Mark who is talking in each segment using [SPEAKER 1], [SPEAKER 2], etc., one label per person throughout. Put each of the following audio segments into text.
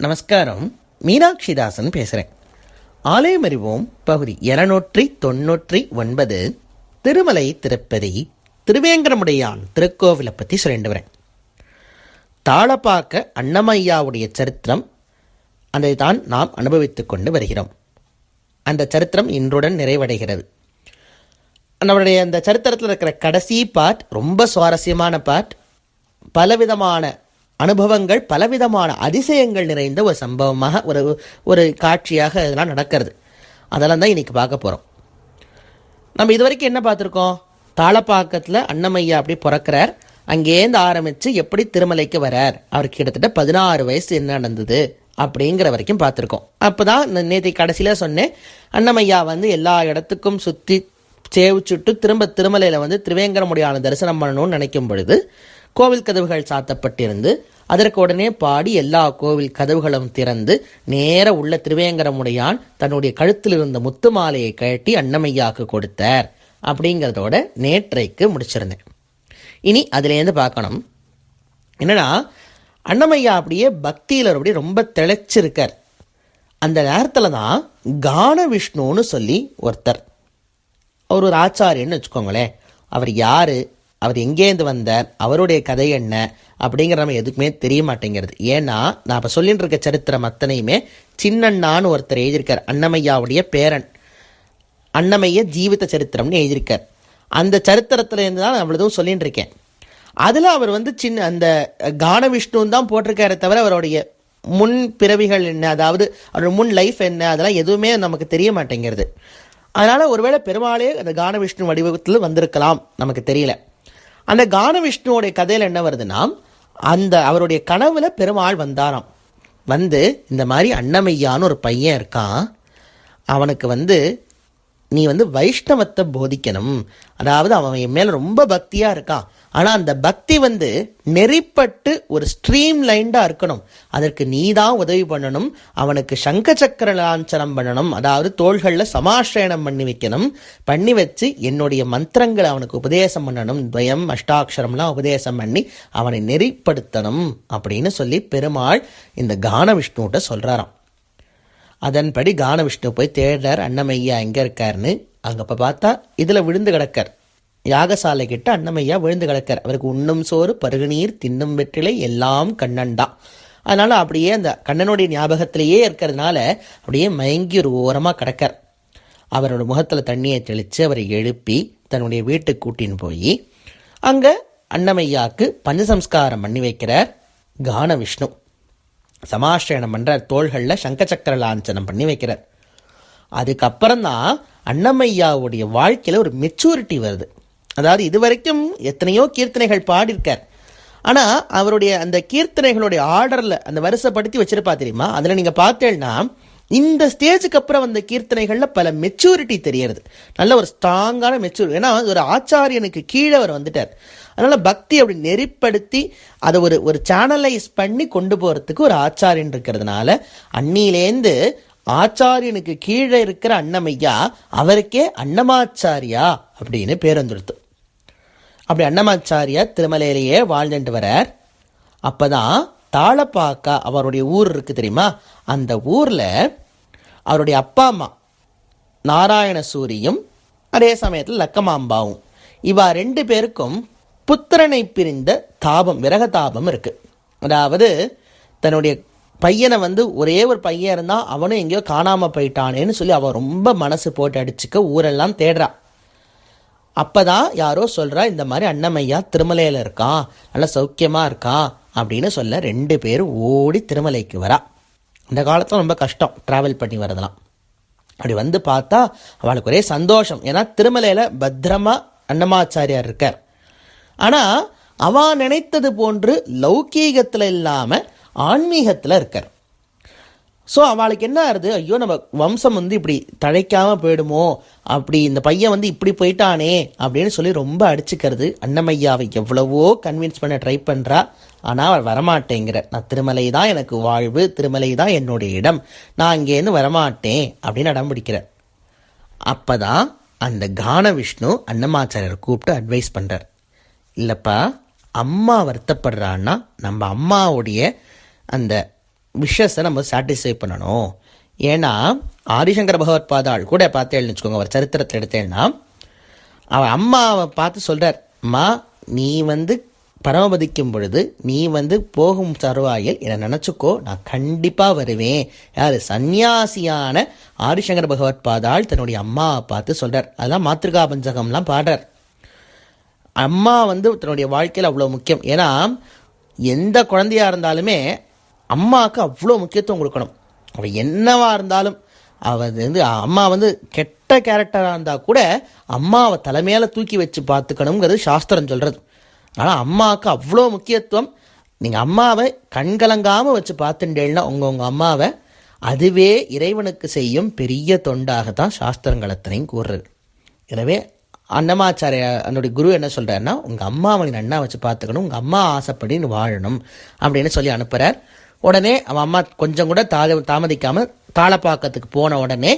[SPEAKER 1] நமஸ்காரம். மீனாட்சிதாசன் பேசுகிறேன். ஆலயம் அறிவோம் பகுதி 299 திருமலை திருப்பதி திருவேங்கடமுடையான் திருக்கோவிலை பற்றி சொல்லிட்டு வரேன். தாளப்பாக்க அன்னமையாவுடைய சரித்திரம் அதை தான் நாம் அனுபவித்து கொண்டு வருகிறோம். அந்த சரித்திரம் இன்றுடன் நிறைவடைகிறது. நம்மளுடைய அந்த சரித்திரத்தில் இருக்கிற கடைசி பார்ட் ரொம்ப சுவாரஸ்யமான பார்ட். பலவிதமான அனுபவங்கள், பலவிதமான அதிசயங்கள் நிறைந்த ஒரு சம்பவமாக ஒரு காட்சியாக இதெல்லாம் நடக்கிறது. அதெல்லாம் தான் இன்றைக்கி பார்க்க போகிறோம். நம்ம இது வரைக்கும் என்ன பார்த்துருக்கோம்? தாளப்பாக்கத்தில் அன்னமையா அப்படி பிறக்கிறார். அங்கேருந்து ஆரம்பித்து எப்படி திருமலைக்கு வரார், அவருக்கு கிட்டத்தட்ட 16 வயசு என்ன நடந்தது அப்படிங்கிற வரைக்கும் பார்த்துருக்கோம். அப்போ தான் நேற்று கடைசியில் சொன்னேன், அன்னமையா எல்லா இடத்துக்கும் சுற்றி சேவிச்சுட்டு திரும்ப திருமலையில் திருவேங்கடமுடையான தரிசனம் பண்ணணும்னு நினைக்கும் பொழுது கோவில் கதவுகள் சாத்தப்பட்டிருந்து அதற்கு உடனே பாடி எல்லா கோவில் கதவுகளும் திறந்து நேர உள்ள திருவேங்கடமுடையான் தன்னுடைய கழுத்தில் இருந்த முத்து மாலையை கழட்டி அன்னமையாவுக்கு கொடுத்தார் அப்படிங்கிறதோட நேற்றைக்கு முடிச்சிருந்தேன். இனி அதுலேருந்து பார்க்கணும். என்னன்னா, அன்னமையா அப்படியே பக்தியில் அப்படியே ரொம்ப திளைச்சிருக்கார். அந்த நேரத்தில் தான் கான விஷ்ணுன்னு சொல்லி ஒருத்தர், அவர் ஒரு ஆச்சாரியன்னு வச்சுக்கோங்களேன். அவர் யார், அவர் எங்கேருந்து வந்தார், அவருடைய கதை என்ன அப்படிங்கிற நம்ம எதுக்குமே தெரிய மாட்டேங்கிறது. ஏன்னா நான் இப்போ சொல்லிட்டு இருக்க சரித்திரம் அத்தனையுமே சின்னண்ணான்னு ஒருத்தர் எழுதியிருக்கார். அன்னமையாவுடைய பேரன், அன்னமைய ஜீவித சரித்திரம்னு எழுதியிருக்கார். அந்த சரித்திரத்துலேருந்து தான் நான் அவ்வளோதும் சொல்லிட்டு இருக்கேன். அதில் அவர் அந்த கான விஷ்ணுன்னு தான் போட்டிருக்காரு தவிர அவருடைய முன் பிறவிகள் என்ன, அதாவது அவருடைய முன் லைஃப் என்ன, அதெல்லாம் எதுவுமே நமக்கு தெரிய மாட்டேங்கிறது. அதனால் ஒருவேளை பெருமாளே அந்த கான விஷ்ணு வடிவத்தில் வந்திருக்கலாம், நமக்கு தெரியல. அந்த கான விஷ்ணுவோடைய கதையில் என்ன வருதுன்னா, அவருடைய கனவுல பெருமாள் வந்தாராம். இந்த மாதிரி அன்னமையான்னு ஒரு பையன் இருக்கான், அவனுக்கு நீ வைஷ்ணவத்தை போதிக்கணும். அதாவது அவன் என் மேலே ரொம்ப பக்தியாக இருக்கான், ஆனால் அந்த பக்தி நெறிப்பட்டு ஒரு ஸ்ட்ரீம் லைண்டாக இருக்கணும். அதற்கு நீ தான் உதவி பண்ணணும். அவனுக்கு சங்க சக்கர லாஞ்சனம் பண்ணணும், அதாவது தோள்களில் சமாஸ்ரயணம் பண்ணி வைக்கணும். பண்ணி வச்சு என்னுடைய மந்திரங்களை அவனுக்கு உபதேசம் பண்ணணும், துவயம் அஷ்டாட்சரம்லாம் உபதேசம் பண்ணி அவனை நெறிப்படுத்தணும் அப்படின்னு சொல்லி பெருமாள் இந்த கான விஷ்ணுகிட்ட சொல்கிறாராம். அதன்படி கான விஷ்ணு போய் தேடுறார், அன்னமையா எங்கே இருக்காருன்னு. அங்கே இப்போ பார்த்தா இதில் விழுந்து கிடக்கார். யாகசாலை கிட்ட அன்னமையா விழுந்து கிடக்கார். அவருக்கு உண்ணும் சோறு பருகுநீர் தின்னும் வெற்றிலை எல்லாம் கண்ணன் தான். அதனால் அப்படியே அந்த கண்ணனுடைய ஞாபகத்திலேயே இருக்கிறதுனால அப்படியே மயங்கி ஒரு ஓரமாக கிடக்கார். அவரோட முகத்தில் தண்ணியை தெளித்து அவரை எழுப்பி தன்னுடைய வீட்டுக்கு கூட்டின்னு போய் அங்கே அன்னமையாவுக்கு பஞ்சசம்ஸ்காரம் பண்ணி வைக்கிறார் கான விஷ்ணு. சமாஸ்ரயணம் பண்ணுறார், தோள்களில் சங்கச்சக்கர லாஞ்சனம் பண்ணி வைக்கிறார். அதுக்கப்புறம் தான் அன்னமையாவுடைய வாழ்க்கையில் ஒரு மெச்சூரிட்டி வருது. அதாவது இது வரைக்கும் எத்தனையோ கீர்த்தனைகள் பாடியிருக்கார், ஆனால் அவருடைய அந்த கீர்த்தனைகளுடைய ஆர்டரில் அந்த வரிசைப்படுத்தி வச்சிருப்பா தெரியுமா, அதில் நீங்கள் பார்த்தேன்னா இந்த ஸ்டேஜுக்கு அப்புறம் அந்த கீர்த்தனைகளில் பல மெச்சூரிட்டி தெரியறது. நல்ல ஒரு ஸ்ட்ராங்கான மெச்சூரிட்டி. ஏன்னா ஒரு ஆச்சாரியனுக்கு கீழே அவர் வந்துட்டார். அதனால் பக்தி அப்படி நெறிப்படுத்தி அதை ஒரு சேனலைஸ் பண்ணி கொண்டு போகிறதுக்கு ஒரு ஆச்சாரியன் இருக்கிறதுனால அன்னிலேருந்து ஆச்சாரியனுக்கு கீழே இருக்கிற அன்னமையா அவருக்கே அன்னமாச்சாரியா அப்படின்னு பேர் வந்துடுத்து. அப்படி அன்னமாச்சாரியா திருமலையிலேயே வாழ்ந்துட்டு வரார். அப்போ தான் தாளப்பாக்கா அவருடைய ஊர் இருக்குது தெரியுமா, அந்த ஊரில் அவருடைய அப்பா அம்மா நாராயண சூரியும் அதே சமயத்தில் லக்கமாம்பாவும் இவா 2 பேருக்கும் புத்திரனை பிரிந்த தாபம், விரக தாபம் இருக்குது. அதாவது தன்னுடைய பையனை ஒரே ஒரு பையன் இருந்தால் அவனும் எங்கேயோ காணாமல் போயிட்டானேன்னு சொல்லி அவன் ரொம்ப மனசு போட்டு அடிச்சுக்க ஊரெல்லாம் தேடுறா. அப்போ தான் யாரோ சொல்கிறா, இந்த மாதிரி அன்னமையா திருமலையில் இருக்கான், நல்லா சௌக்கியமாக இருக்கான் அப்படின்னு சொல்ல 2 பேரும் ஓடி திருமலைக்கு வரா. அந்த காலத்தில் ரொம்ப கஷ்டம் ட்ராவல் பண்ணி வரதெல்லாம். அப்படி பார்த்தா அவளுக்கு ஒரே சந்தோஷம். ஏன்னா திருமலையில் பத்திரமா அன்னமாச்சாரியார் இருக்கார். ஆனால் அவன் நினைத்தது போன்று லௌகீகத்தில் இல்லாமல் ஆன்மீகத்தில் இருக்கார். ஸோ அவளுக்கு என்ன ஆகுது, ஐயோ நம்ம வம்சம் இப்படி தழைக்காமல் போயிடுமோ, அப்படி இந்த பையன் இப்படி போயிட்டானே அப்படின்னு சொல்லி ரொம்ப அடிச்சுக்கிறது. அன்னமையாவை எவ்வளவோ கன்வின்ஸ் பண்ண ட்ரை பண்ணுறா, ஆனால் அவள் வரமாட்டேங்கிற. நான் திருமலை தான் எனக்கு வாழ்வு, திருமலை தான் என்னுடைய இடம், நான் அங்கேருந்து வரமாட்டேன் அப்படின்னு அடம் பிடிக்கிறேன். அப்போ தான் அந்த கான விஷ்ணு அன்னமாச்சாரியரை கூப்பிட்டு அட்வைஸ் பண்ணுறார். இல்லைப்பா, அம்மா வருத்தப்படுறான்னா நம்ம அம்மாவுடைய அந்த விஷஸை நம்ம சாட்டிஸ்ஃபை பண்ணணும். ஏன்னா ஆதிசங்கர பகவத் பாதாள் கூட பார்த்தேன்னு வச்சுக்கோங்க, அவர் சரித்திரத்தில் எடுத்தேன்னா அவன் அம்மாவை பார்த்து சொல்கிறார், அம்மா நீ பரமபதிக்கும் பொழுது நீ போகும் தருவாயில் என்னை நினச்சிக்கோ, நான் கண்டிப்பாக வருவேன். யார்? சன்னியாசியான ஆதிசங்கர பகவத் பாதாள் தன்னுடைய அம்மாவை பார்த்து சொல்கிறார். அதெல்லாம் மாத்திருகா பஞ்சகம்லாம் பாடுறார். அம்மா தன்னுடைய வாழ்க்கையில் அவ்வளோ முக்கியம். ஏன்னா எந்த குழந்தையாக இருந்தாலுமே அம்மாவுக்கு அவ்வளோ முக்கியத்துவம் கொடுக்கணும். அவள் என்னவா இருந்தாலும் அம்மா கெட்ட கேரக்டராக இருந்தால் கூட அம்மாவை தலைமையில் தூக்கி வச்சு பார்த்துக்கணுங்கிறது சாஸ்திரம் சொல்கிறது. ஆனால் அம்மாவுக்கு அவ்வளோ முக்கியத்துவம். நீங்கள் அம்மாவை கண்கலங்காமல் வச்சு பார்த்துட்டேன்னா உங்கள் அம்மாவை அதுவே இறைவனுக்கு செய்யும் பெரிய தொண்டாகத்தான் சாஸ்திரங்கள் அத்தனையும் கூறுறது. எனவே அன்னமாச்சாரிய என்னுடைய குரு என்ன சொல்கிறாருன்னா, உங்கள் அம்மாவை நீ நன்னா வச்சு பார்த்துக்கணும், உங்கள் அம்மா ஆசைப்படி நீ வாழணும் அப்படின்னு சொல்லி அனுப்புகிறார். உடனே அவன் அம்மா கொஞ்சம் கூட தாமதிக்காமல் தாளப்பாக்கத்துக்கு போன உடனே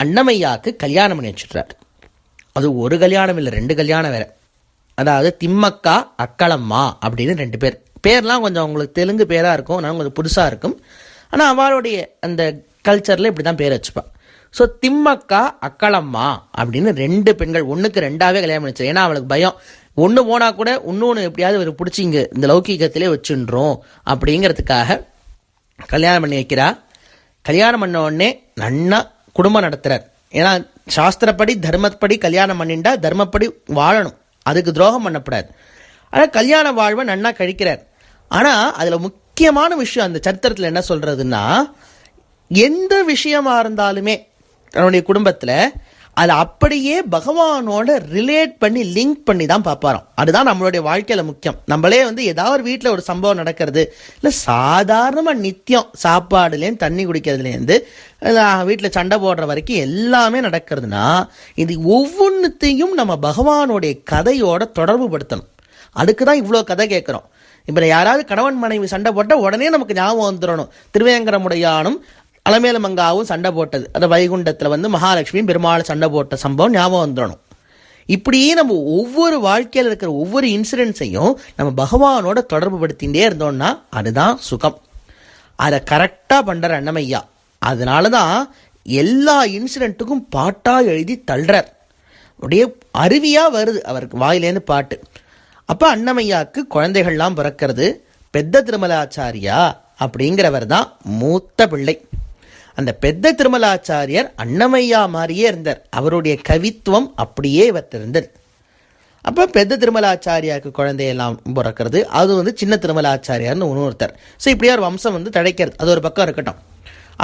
[SPEAKER 1] அன்னமையாவுக்கு கல்யாணம் பண்ணி வச்சுட்றார். அது ஒரு கல்யாணம் இல்லை, 2 கல்யாணம் வேறு. அதாவது திம்மக்கா அக்களம்மா அப்படின்னு 2 பேர். பேர்லாம் கொஞ்சம் அவங்களுக்கு தெலுங்கு பேராக இருக்கும், அதனால் கொஞ்சம் புதுசாக இருக்கும். ஆனால் அவளுடைய அந்த கல்ச்சரில் இப்படி தான் பேர் வச்சுப்பாள். ஸோ திம்மக்கா அக்களம்மா அப்படின்னு 2 பெண்கள், 1க்கு 2ஆகவே கல்யாணம் பண்ணிச்சு. ஏன்னா அவளுக்கு பயம், ஒன்று போனால் கூட இன்னொன்று எப்படியாவது ஒரு பிடிச்சி இங்கே இந்த லௌகீகத்திலே வச்சுன்றோம் அப்படிங்கிறதுக்காக கல்யாணம் பண்ணி வைக்கிறா. கல்யாணம் பண்ண உடனே நன்னா குடும்பம் நடத்துகிறார். ஏன்னா சாஸ்திரப்படி தர்மப்படி கல்யாணம் பண்ணிண்டா தர்மப்படி வாழணும், அதுக்கு துரோகம் பண்ணக்கூடாது. ஆனால் கல்யாண வாழ்வை நன்னா கழிக்கிறார். ஆனால் அதில் முக்கியமான விஷயம் அந்த சரித்திரத்தில் என்ன சொல்கிறதுன்னா, எந்த விஷயமா இருந்தாலுமே தன்னுடைய குடும்பத்தில் அதை அப்படியே பகவானோட ரிலேட் பண்ணி லிங்க் பண்ணி தான் பார்ப்பாரோம். அதுதான் நம்மளுடைய வாழ்க்கையில் முக்கியம். நம்மளே ஏதாவது ஒரு வீட்டில் ஒரு சம்பவம் நடக்கிறது, இல்லை சாதாரணமாக நித்தியம் சாப்பாடுலேருந்து தண்ணி குடிக்கிறதுலேருந்து வீட்டில் சண்டை போடுற வரைக்கும் எல்லாமே நடக்கிறதுனா இது ஒவ்வொன்றுத்தையும் நம்ம பகவானுடைய கதையோட தொடர்பு படுத்தணும். அதுக்கு தான் இவ்வளோ கதை கேட்குறோம். இப்போ யாராவது கணவன் மனைவி சண்டை போட்டால் உடனே நமக்கு ஞாபகம் வந்துடணும், திருவேங்கரமுடையானும் அலமேலமங்காவும் சண்டை போட்டது, அந்த வைகுண்டத்தில் மகாலட்சுமியும் பெருமாள் சண்டை போட்ட சம்பவம் ஞாபகம் வந்துடணும். இப்படியே நம்ம ஒவ்வொரு வாழ்க்கையில் இருக்கிற ஒவ்வொரு இன்சிடென்ட்ஸையும் நம்ம பகவானோட தொடர்பு படுத்திகிட்டே இருந்தோம்னா அதுதான் சுகம். அதை கரெக்டாக பண்ணுற அன்னமையா. அதனால தான் எல்லா இன்சிடென்ட்டுக்கும் பாட்டாக எழுதி தள்ளுறார். அப்படியே அருவியாக வருது அவருக்கு வாயிலேருந்து பாட்டு. அப்போ அன்னமையாவுக்கு குழந்தைகள்லாம் பிறக்கிறது. பெத்த திருமலாச்சாரியா அப்படிங்கிறவர் தான் மூத்த பிள்ளை. அந்த பெத்த திருமலாச்சாரியர் அன்னமையா மாதிரியே இருந்தார். அவருடைய கவித்துவம் அப்படியே இவர்கிட்ட இருந்தது. அப்போ பெத்த திருமலாச்சாரியாவுக்கு குழந்தையெல்லாம் பிறக்கிறது. அது சின்ன திருமலாச்சாரியார்னு ஒருத்தர். ஸோ இப்படியே ஒரு வம்சம் தழைக்கிறது. அது ஒரு பக்கம் இருக்கட்டும்.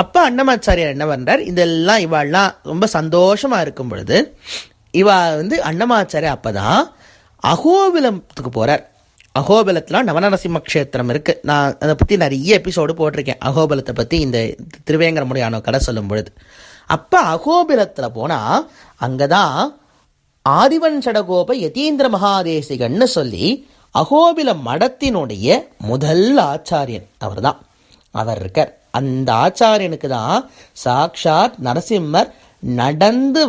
[SPEAKER 1] அப்போ அன்னமாச்சாரியார் என்ன பண்ணுறார், இதெல்லாம் இவாள்லாம் ரொம்ப சந்தோஷமாக இருக்கும் பொழுது இவா அன்னமாச்சாரியா அப்போ தான் அகோபிலத்துக்கு போகிறார். அகோபிலத்தில் நவநரசிம்ம க்ஷேத்திரம் இருக்குது. நான் அதை பற்றி நிறைய எபிசோடு போட்டிருக்கேன், அகோபிலத்தை பற்றி இந்த திருவேங்கரமுடியான கதை சொல்லும் பொழுது. அப்போ அகோபிலத்தில் போனால் அங்கே தான் ஆதிவன் சடகோப யதீந்திர மகாதேசிகன்னு சொல்லி அகோபில மடத்தினுடைய முதல் ஆச்சாரியன் அவர் தான். அவர் இருக்கார். அந்த ஆச்சாரியனுக்கு தான் சாக்ஷாத் நரசிம்மர் நடந்து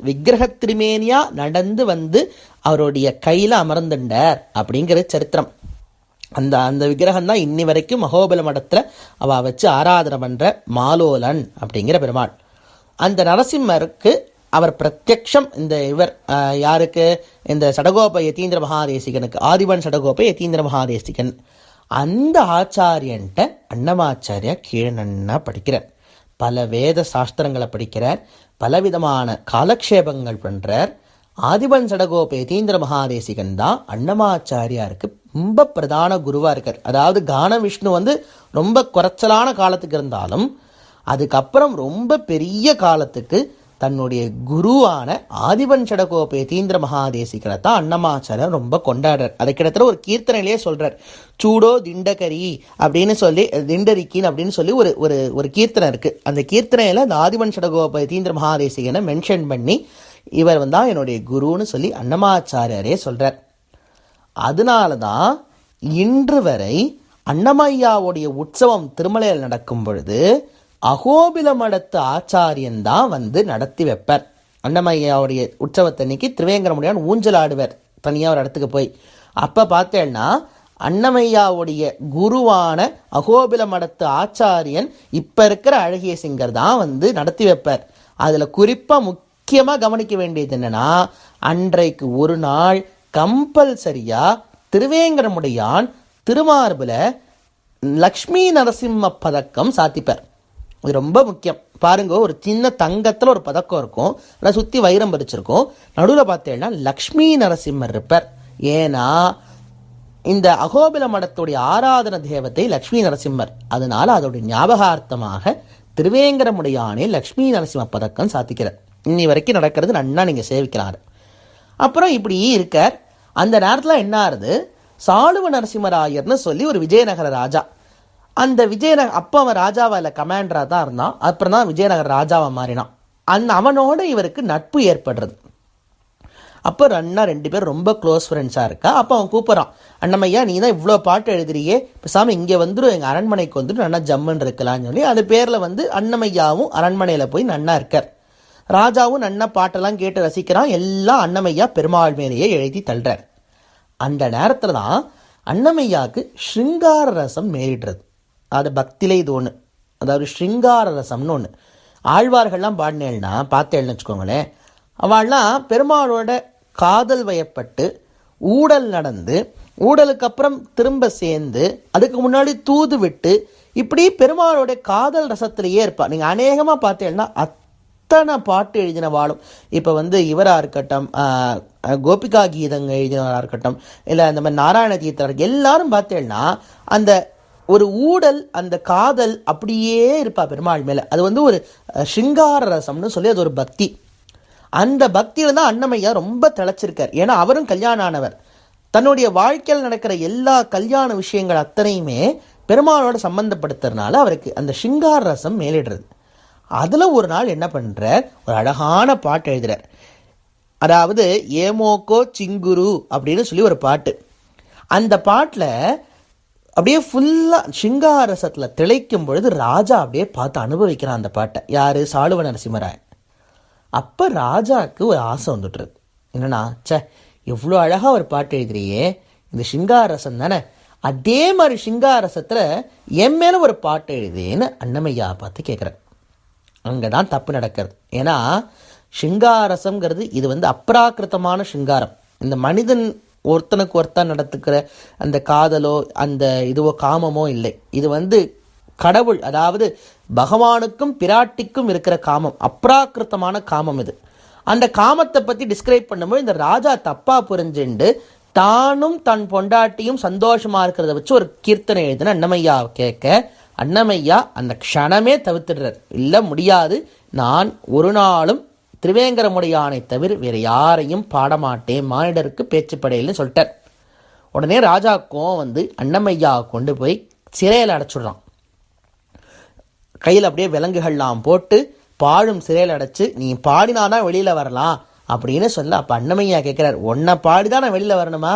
[SPEAKER 1] விக்கிரக திருமேனியா நடந்து அவருடைய கையில் அமர்ந்துண்டார் அப்படிங்கிற சரித்திரம். அந்த விக்கிரகம் தான் இன்னி வரைக்கும் அகோபில மடத்தில் அவள் வச்சு ஆராதனை பண்ணுற மாலோலன் அப்படிங்கிற பெருமாள். அந்த நரசிம்மருக்கு அவர் பிரத்யக்ஷம் இவர் யாருக்கு, இந்த சடகோப யதீந்திர மகாதேசிகனுக்கு, ஆதிவன் சடகோப யதீந்திர மகாதேசிகன். அந்த ஆச்சாரியன்ட்ட அன்னமாச்சாரியா கீழே நன்னா படிக்கிறார். பல வேத சாஸ்திரங்களை படிக்கிறார், பலவிதமான காலக்ஷேபங்கள் பண்ணுறார். ஆதிவன் சடகோப யதீந்திர மகாதேசிகன் தான் அன்னமாச்சாரியாருக்கு ரொம்ப பிரதான குருவாக இருக்கார். அதாவது கான விஷ்ணு ரொம்ப குறைச்சலான காலத்துக்கு இருந்தாலும் அதுக்கப்புறம் ரொம்ப பெரிய காலத்துக்கு தன்னுடைய குருவான ஆதிவன் சடகோப யதீந்திர மகாதேசிகனை தான் அன்னமாச்சாரியர் ரொம்ப கொண்டாடுறார். அதை கிட்டத்தட்ட ஒரு கீர்த்தனையிலேயே சொல்கிறார். சூடோ திண்டகரி அப்படின்னு சொல்லி, திண்டரிக்கின் அப்படின்னு சொல்லி ஒரு கீர்த்தனை இருக்குது. அந்த கீர்த்தனையில் அந்த ஆதிவன் சடகோப யதீந்திர மகாதேசிகனை மென்ஷன் பண்ணி இவர் தான் என்னுடைய குருன்னு சொல்லி அன்னமாச்சாரியரே சொல்கிறார். அதனால தான் இன்று வரை அன்னமையாவுடைய உற்சவம் திருமலையில் நடக்கும் பொழுது அகோபில மடத்து ஆச்சாரியன் தான் நடத்தி வைப்பார். அன்னமையாவுடைய உற்சவத்தன்னைக்கு திருவேங்கரமுடியான் ஊஞ்சல் ஆடுவார் தனியாக ஒரு இடத்துக்கு போய். அப்போ பார்த்தேன்னா அன்னமையாவுடைய குருவான அகோபில மடத்து ஆச்சாரியன் இப்போ இருக்கிற அழகிய சிங்கர் தான் வந்து நடத்தி வைப்பார். அதில் குறிப்பாக முக்கியமாக கவனிக்க வேண்டியது என்னென்னா, அன்றைக்கு ஒரு நாள் கம்பல்சரியாக திருவேங்கடமுடையான் திருமார்பில் லக்ஷ்மி நரசிம்ம பதக்கம் சாத்திப்பார். இது ரொம்ப முக்கியம். பாருங்க, ஒரு சின்ன தங்கத்தில் ஒரு பதக்கம் இருக்கும், அதை சுற்றி வைரம் பறிச்சிருக்கும், நடுவில் பார்த்தீங்கன்னா லக்ஷ்மி நரசிம்மர் இருப்பார். ஏன்னா இந்த அகோபில மடத்துடைய ஆராதன தேவத்தை லக்ஷ்மி நரசிம்மர். அதனால அதோடைய ஞாபகார்த்தமாக திருவேங்கடமுடையானே லக்ஷ்மி நரசிம்ம பதக்கம் சாத்திக்கிறார். இன்னி வரைக்கும் நடக்கிறது, நன்னா நீங்கள் சேவிக்கிறாரு. அப்புறம் இப்படி இருக்கார். அந்த நேரத்தில் என்ன ஆறுது, சாளுவ நரசிம்மராயர்னு சொல்லி ஒரு விஜயநகர ராஜா. அந்த அப்போ அவன் ராஜாவில் கமாண்டராக தான் இருந்தான். அப்புறம் தான் விஜயநகர ராஜாவை மாறினான். அவனோட இவருக்கு நட்பு ஏற்படுறது. அப்போ அண்ணா 2 பேர் ரொம்ப க்ளோஸ் ஃப்ரெண்ட்ஸாக இருக்கா. அப்போ அவன் கூப்பிட்றான், அண்ணமையா நீ தான் இவ்வளோ பாட்டு எழுதுறியே, பேசாமல் இங்கே வந்துடும், எங்கள் அரண்மனைக்கு வந்துட்டு நன்னா ஜம்முன்னு இருக்கலாம்னு சொல்லி அது பேரில் வந்து அன்னமையாவும் அரண்மனையில் போய் நன்னா இருக்கார். ராஜாவும் நன்னா பாட்டெல்லாம் கேட்டு ரசிக்கிறான். எல்லாம் அன்னமையா பெருமாள் மேலேயே எழுதி தள்ளுறார். அந்த நேரத்தில் தான் அன்னமையாவுக்கு ஸ்ருங்கார ரசம் மேறிடுறது. அது பக்திலே இது ஒன்று, அதாவது ஸ்ருங்கார ரசம்னு ஒன்று. ஆழ்வார்கள்லாம் பாடினேன்னா பார்த்தேன்னு வச்சுக்கோங்களேன், அவள்லாம் பெருமாளோட காதல் வயப்பட்டு ஊடல் நடந்து, ஊடலுக்கு அப்புறம் திரும்ப சேர்ந்து, அதுக்கு முன்னாடி தூது விட்டு, இப்படி பெருமாளோட காதல் ரசத்திலேயே இருப்பாள். நீங்கள் அநேகமாக பார்த்தேன்னா அத்தனை பாட்டு எழுதின வாழும். இப்போ வந்து இவராக இருக்கட்டும், கோபிகா கீதங்கள் எழுதினவராக இருக்கட்டும், இல்லை அந்த மாதிரி நாராயண தீர்த்தர் எல்லாரும் பார்த்தேன்னா அந்த ஒரு ஊடல், அந்த காதல் அப்படியே இருப்பா பெருமாள் மேலே. அது வந்து ஒரு ஸ்ருங்கார ரசம்னு சொல்லி அது ஒரு பக்தி. அந்த பக்தியில் தான் அன்னமையா ரொம்ப திளைச்சிருக்கார். ஏன்னா அவரும் கல்யாணம் ஆனவர். தன்னுடைய வாழ்க்கையில் நடக்கிற எல்லா கல்யாண விஷயங்கள் அத்தனையுமே பெருமாளோட சம்பந்தப்படுத்துறதுனால அவருக்கு அந்த ஸ்ருங்கார ரசம் மேலிடுறது. அதில் ஒரு நாள் என்ன பண்ணுறார், ஒரு அழகான பாட்டு எழுதுறார். அதாவது ஏமோக்கோ சிங்குரு அப்படின்னு சொல்லி ஒரு பாட்டு. அந்த பாட்டில் அப்படியே ஃபுல்லாக ஸ்ருங்கார ரசத்தில் திளைக்கும் பொழுது ராஜா அப்படியே பார்த்து அனுபவிக்கிறான் அந்த பாட்டை. யார்? சாளுவ நரசிம்மராயன். அப்போ ராஜாவுக்கு ஒரு ஆசை வந்துட்டுருது. என்னன்னா, எவ்வளோ அழகாக ஒரு பாட்டு எழுதுறியே, இந்த ஸ்ருங்கார ரசம் தானே, அதே மாதிரி ஸ்ருங்கார ரசத்தில் என் மேலே ஒரு பாட்டு எழுதுன்னு அன்னமையா பார்த்து கேட்குறேன். அங்கே தான் தப்பு நடக்கிறது. ஏன்னா ஸ்ருங்கார ரசம்ங்கிறது இது வந்து அப்ராக்கிருத்தமான ஸ்ருங்காரம். இந்த மனிதன் ஒருத்தனுக்கு ஒருத்தன் நடத்துக்கிற அந்த காதலோ அந்த இதுவோ காமமோ இல்லை. இது வந்து கடவுள், அதாவது பகவானுக்கும் பிராட்டிக்கும் இருக்கிற காமம், அப்ராக்கிருத்தமான காமம் இது. அந்த காமத்தை பற்றி டிஸ்கிரைப் பண்ணும்போது இந்த ராஜா தப்பாக புரிஞ்சுண்டு தானும் தன் பொண்டாட்டியும் சந்தோஷமாக இருக்கிறத வச்சு ஒரு கீர்த்தனை எழுதின அன்னமையா கேட்க, அன்னமையா அந்த க்ஷணமே தவிர்த்துடுறார். இல்லை முடியாது, நான் ஒரு நாளும் திருவேங்கடமுடையானை தவிர வேறு யாரையும் பாடமாட்டேன், மானிடருக்கு பேச்சுப்படையில்னு சொல்லிட்டார். உடனே ராஜாக்கும் வந்து அன்னமையா கொண்டு போய் சிறையில் அடைச்சிடுறான். கையில் அப்படியே விலங்குகள்லாம் போட்டு பாடும் சிறையில் அடைச்சி, நீ பாடினாதான் வெளியில் வரலாம் அப்படின்னு சொல்ல. அப்போ அன்னமையா கேட்குறார், உன்னை பாடிதான் நான் வெளியில் வரணுமா?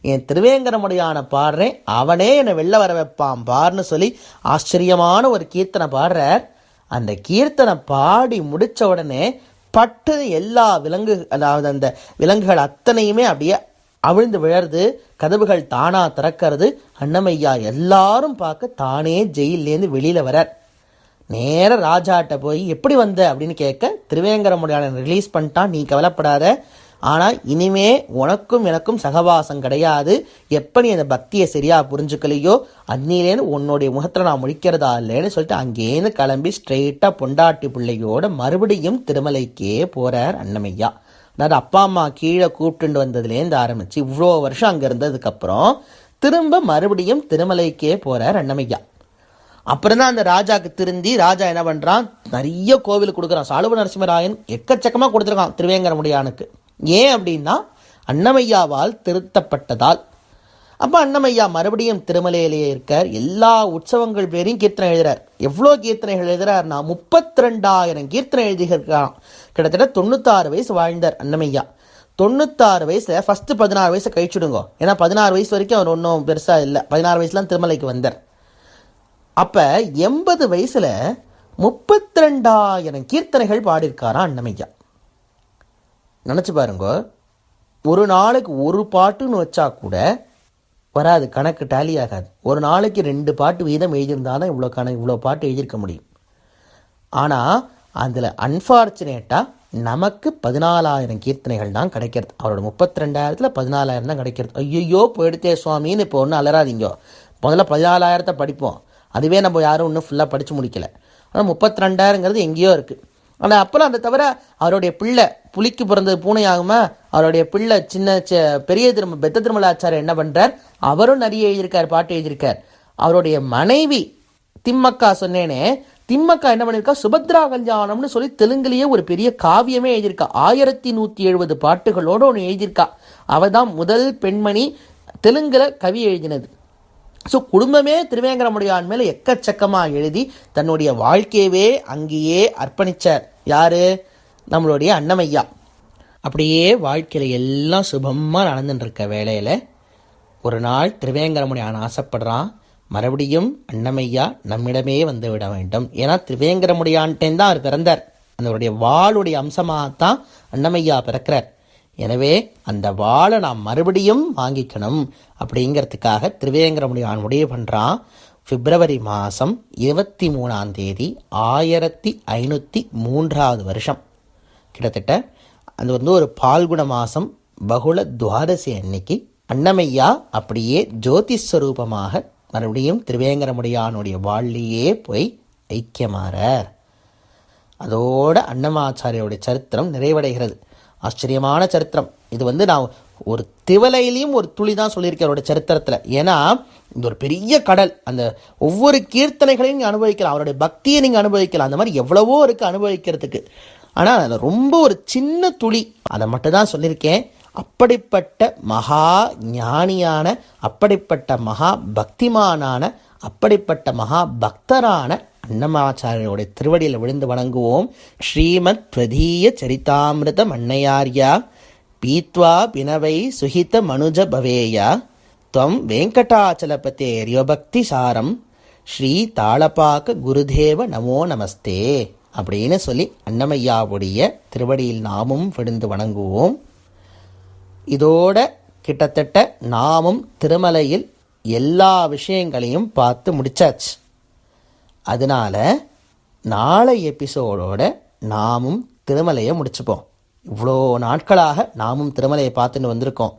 [SPEAKER 1] என் திருவேங்கடமுடையான பாடுறேன், அவனே என்னை வெளில வர வைப்பான் பாருன்னு சொல்லி ஆச்சரியமான ஒரு கீர்த்தனை பாடுறார். அந்த கீர்த்தனை பாடி முடித்த உடனே பட்டு எல்லா அதாவது அந்த விலங்குகள் அத்தனையுமே அப்படியே அவிழ்ந்து விழறது, கதவுகள் தானா திறக்கிறது. அன்னமையா எல்லாரும் பார்க்க தானே ஜெயிலேருந்து வெளியில் வரார். நேர ராஜாட்ட போய் எப்படி வந்த அப்படின்னு கேட்க, திருவேங்கடமுடையானை ரிலீஸ் பண்ணிட்டான், நீ கவலைப்படாத, ஆனால் இனிமே உனக்கும் எனக்கும் சகவாசம் கிடையாது. எப்போ நீ அந்த பக்தியை சரியாக புரிஞ்சுக்கலையோ அன்னிலேருந்து உன்னுடைய முகத்தில் நான் முடிக்கிறதா இல்லைன்னு சொல்லிட்டு அங்கேருந்து கிளம்பி ஸ்ட்ரெயிட்டாக பொண்டாட்டி பிள்ளையோட மறுபடியும் திருமலைக்கே போகிறார் அன்னமையா. அதாவது அப்பா அம்மா கீழே கூப்பிட்டு வந்ததுலேருந்து ஆரம்பித்து இவ்வளோ வருஷம் அங்கே இருந்ததுக்கப்புறம் திரும்ப மறுபடியும் திருமலைக்கே போகிறார் அன்னமையா. அப்புறம் தான் அந்த ராஜாவுக்கு திருந்தி ராஜா என்ன பண்ணுறான், நிறைய கோவில் கொடுக்குறான். சாளுவ நரசிம்மராயன் எக்கச்சக்கமாக கொடுத்துருக்கான் திருவேங்கடமுடையானுக்கு. ஏன் அப்படின்னா அன்னமையாவால் திருத்தப்பட்டதால். அப்போ அன்னமையா மறுபடியும் திருமலையிலேயே இருக்கார். எல்லா உற்சவங்கள் பேரையும் கீர்த்தனை எழுதுறார். எவ்வளோ கீர்த்தனைகள் எழுதுறாருன்னா 32,000 கீர்த்தனை எழுதியிருக்கான். கிட்டத்தட்ட 96 வயசு வாழ்ந்தார் அன்னமையா. 96 வயசில் ஃபஸ்ட்டு 16 வயசை கழிச்சுடுங்கோ. ஏன்னா 16 வயசு வரைக்கும் அவர் ஒன்றும் பெருசாக இல்லை. 16 வயசுலாம் திருமலைக்கு வந்தார். அப்போ 80 வயசில் 32,000 கீர்த்தனைகள் பாடியிருக்காராம் அன்னமையா. நினச்சி பாருங்க, ஒரு நாளைக்கு ஒரு பாட்டுன்னு வச்சா கூட வராது, கணக்கு டேலி ஆகாது. ஒரு நாளைக்கு 2 பாட்டு வீதம் எழுதியிருந்தாலும் இவ்வளோ பாட்டு எழுதியிருக்க முடியும். ஆனால் அதில் அன்ஃபார்ச்சுனேட்டாக நமக்கு 14,000 கீர்த்தனைகள் தான் கிடைக்கிறது. அவரோட 32,000 14,000 தான் கிடைக்கிறது. ஐயோ போயிடுத்தே சுவாமின்னு இப்போ ஒன்றும் அலறாதீங்க. முதல்ல 14,000 படிப்போம். அதுவே நம்ம யாரும் இன்னும் ஃபுல்லாக படித்து முடிக்கலை. ஆனால் 32,000 எங்கேயோ இருக்குது. ஆனால் அப்போல்லாம் அதை தவிர அவருடைய பிள்ளை புலிக்கு பிறந்தது பூனை ஆகுமா, அவருடைய பிள்ளை பெரிய பெத்த திருமலாச்சாரியர் என்ன பண்ணுறார், அவரும் நிறைய எழுதியிருக்கார், பாட்டு எழுதியிருக்கார். அவருடைய மனைவி திம்மக்கா சொன்னேனே, திம்மக்கா என்ன பண்ணியிருக்கா, சுபத்ரா கல்யாணம்னு சொல்லி தெலுங்குலேயே ஒரு பெரிய காவியமே எழுதியிருக்கா. 1170 பாட்டுகளோடு ஒன்று எழுதியிருக்கா. அவள் தான் முதல் பெண்மணி தெலுங்கில் கவி எழுதினது. ஸோ குடும்பமே திருவேங்கடமுடையான் மேலே எக்கச்சக்கமாக எழுதி தன்னுடைய வாழ்க்கையவே அங்கேயே அர்ப்பணித்தார். யார்? நம்மளுடைய அன்னமையா. அப்படியே வாழ்க்கையில் எல்லாம் சுபமாக நடந்துட்டுருக்க வேளையில் ஒரு நாள் திருவேங்கடமுடையான் ஆசைப்படுறான், மறுபடியும் அன்னமையா நம்மிடமே வந்து விட வேண்டும். ஏன்னா திருவேங்கடமுடையான்ட்டேன் தான் அவர் பிறந்தார். அதனுடைய வாளுடைய அம்சமாகத்தான் அன்னமையா பிறக்கிறார். எனவே அந்த வாளை நாம் மறுபடியும் வாங்கிக்கணும் அப்படிங்கிறதுக்காக திருவேங்கடமுடையான் முடிவு பண்ணுறான். பிப்ரவரி மாதம் 23ஆம் தேதி 1503 வருஷம், கிட்டத்தட்ட அது ஒரு பால்குண மாதம் பகுள துவாதசி அன்னைக்கு அன்னமையா அப்படியே ஜோதிஸ்வரூபமாக மறுபடியும் திருவேங்கடமுடையானுடைய வாழ்லையே போய் ஐக்கியமாறார். அதோட அன்னமாச்சாரியோடைய சரித்திரம் நிறைவடைகிறது. ஆச்சரியமான சரித்திரம் இது. நான் ஒரு திவலையிலையும் ஒரு துளி தான் சொல்லியிருக்கேன் அவருடைய சரித்திரத்தில். ஏன்னா இந்த ஒரு பெரிய கடல், அந்த ஒவ்வொரு கீர்த்தனைகளையும் நீங்கள் அனுபவிக்கலாம், அவருடைய பக்தியை நீங்கள் அனுபவிக்கலாம். அந்த மாதிரி எவ்வளவோ இருக்குது அனுபவிக்கிறதுக்கு. ஆனால் அதில் ரொம்ப ஒரு சின்ன துளி அதை மட்டும்தான் சொல்லியிருக்கேன். அப்படிப்பட்ட மகா ஞானியான, அப்படிப்பட்ட மகா பக்திமானான, அப்படிப்பட்ட மகா பக்தரான அன்னமாச்சாரியோடைய திருவடியில் விழுந்து வணங்குவோம். ஸ்ரீமத் பிரதீய சரிதாமிருத மன்னையார்யா பீத்வா பினவை சுஹித மனுஜ பவேயா துவம் வெங்கடாச்சலபதேரியோ பக்தி சாரம் ஸ்ரீ தாளபாக்க குருதேவ நமோ நமஸ்தே அப்படின்னு சொல்லி அன்னமையாவுடைய திருவடியில் நாமும் விழுந்து வணங்குவோம். இதோட கிட்டத்தட்ட நாமும் திருமலையில் எல்லா விஷயங்களையும் பார்த்து முடிச்சாச்சு. அதனால் நாளை எபிசோடோட நாமும் திருமலையை முடிச்சுப்போம். இவ்வளோ நாட்களாக நாமும் திருமலையை பார்த்துட்டு வந்திருக்கோம்,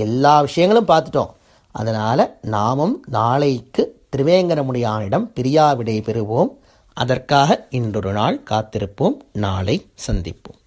[SPEAKER 1] எல்லா விஷயங்களும் பார்த்துட்டோம். அதனால் நாமும் நாளைக்கு திருவேங்கடமுடையானிடம் பிரியா விடை பெறுவோம். அதற்காக இன்றொரு நாள் காத்திருப்போம். நாளை சந்திப்போம்.